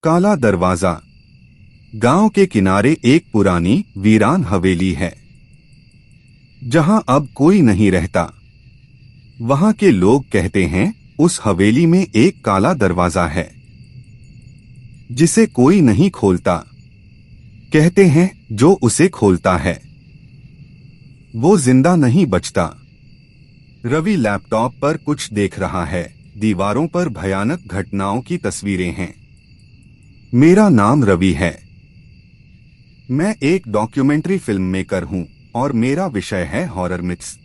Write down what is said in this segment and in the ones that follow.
काला दरवाजा। गांव के किनारे एक पुरानी वीरान हवेली है जहां अब कोई नहीं रहता। वहां के लोग कहते हैं उस हवेली में एक काला दरवाजा है जिसे कोई नहीं खोलता। कहते हैं जो उसे खोलता है वो जिंदा नहीं बचता। रवि लैपटॉप पर कुछ देख रहा है। दीवारों पर भयानक घटनाओं की तस्वीरें हैं। मेरा नाम रवि है। मैं एक डॉक्यूमेंट्री फिल्म मेकर हूं और मेरा विषय है हॉरर मिथ्स।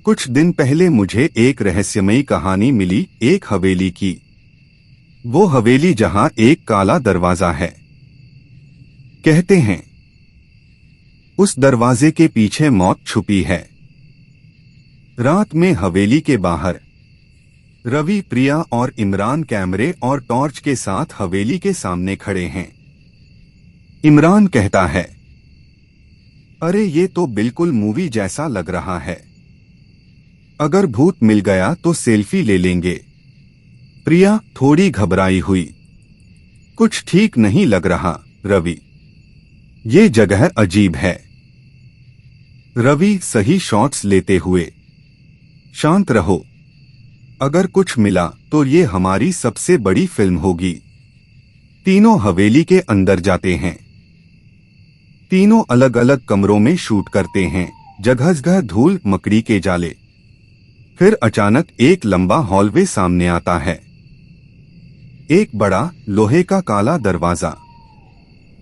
कुछ दिन पहले मुझे एक रहस्यमयी कहानी मिली एक हवेली की। वो हवेली जहां एक काला दरवाजा है। कहते हैं उस दरवाजे के पीछे मौत छुपी है। रात में हवेली के बाहर रवि, प्रिया और इमरान कैमरे और टॉर्च के साथ हवेली के सामने खड़े हैं। इमरान कहता है, अरे ये तो बिल्कुल मूवी जैसा लग रहा है। अगर भूत मिल गया तो सेल्फी ले लेंगे। प्रिया थोड़ी घबराई हुई, कुछ ठीक नहीं लग रहा रवि, ये जगह अजीब है। रवि सही शॉट्स लेते हुए, शांत रहो, अगर कुछ मिला तो ये हमारी सबसे बड़ी फिल्म होगी। तीनों हवेली के अंदर जाते हैं। तीनों अलग अलग कमरों में शूट करते हैं। जगह जगह धूल मकड़ी के जाले। फिर अचानक एक लंबा हॉलवे सामने आता है। एक बड़ा लोहे का काला दरवाजा,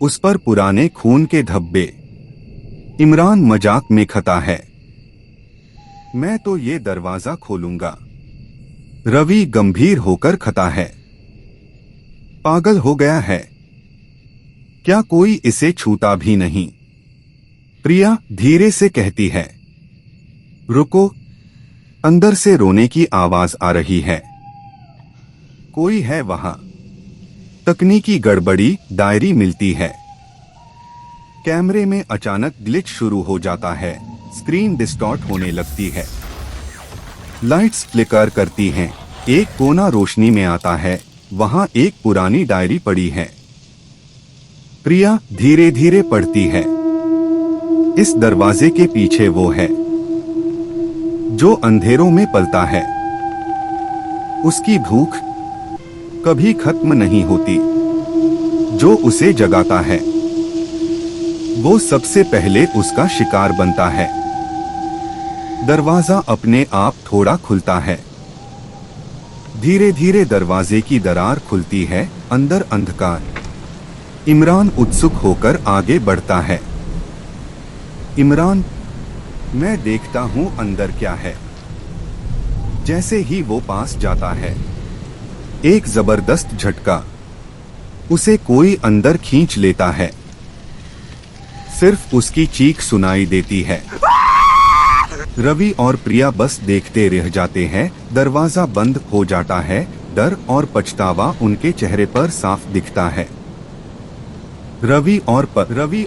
उस पर पुराने खून के धब्बे। इमरान मजाक में खता है, मैं तो ये दरवाजा खोलूंगा। रवि गंभीर होकर खता है, पागल हो गया है क्या, कोई इसे छूता भी नहीं। प्रिया धीरे से कहती है, रुको, अंदर से रोने की आवाज आ रही है। कोई है वहां। तकनीकी गड़बड़ी, डायरी मिलती है। कैमरे में अचानक ग्लिच शुरू हो जाता है। स्क्रीन डिस्टॉर्ट होने लगती है। लाइट्स फ्लिकर करती हैं। एक कोना रोशनी में आता है। वहां एक पुरानी डायरी पड़ी है। प्रिया धीरे धीरे पढ़ती है। इस दरवाजे के पीछे वो है जो अंधेरों में पलता है। उसकी भूख कभी खत्म नहीं होती। जो उसे जगाता है वो सबसे पहले उसका शिकार बनता है। दरवाजा अपने आप थोड़ा खुलता है। धीरे धीरे दरवाजे की दरार खुलती है। अंदर अंधकार। इमरान उत्सुक होकर आगे बढ़ता है। इमरान, मैं देखता हूं अंदर क्या है। जैसे ही वो पास जाता है, एक जबरदस्त झटका। उसे कोई अंदर खींच लेता है। सिर्फ उसकी चीख सुनाई देती है। रवि और प्रिया बस देखते रह जाते हैं। दरवाजा बंद हो जाता है। डर और पछतावा उनके चेहरे पर साफ दिखता है। रवि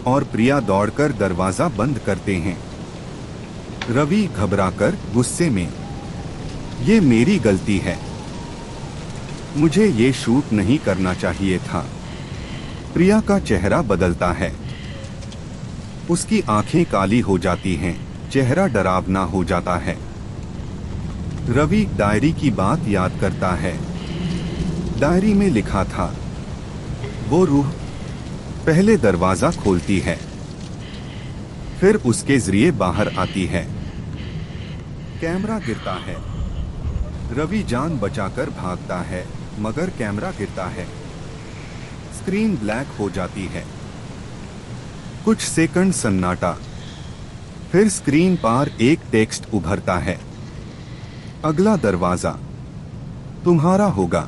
और प्रिया दौड़कर दरवाजा बंद करते हैं। रवि घबराकर गुस्से में, ये मेरी गलती है, मुझे ये शूट नहीं करना चाहिए था। प्रिया का चेहरा बदलता है। उसकी आंखें काली हो जाती हैं। चेहरा डरावना हो जाता है। रवि डायरी की बात याद करता है। डायरी में लिखा था, वो रूह पहले दरवाजा खोलती है, फिर उसके जरिए बाहर आती है। कैमरा गिरता है। रवि जान बचाकर भागता है, मगर कैमरा गिरता है। स्क्रीन ब्लैक हो जाती है। कुछ सेकंड सन्नाटा। फिर स्क्रीन पर एक टेक्स्ट उभरता है, अगला दरवाजा तुम्हारा होगा।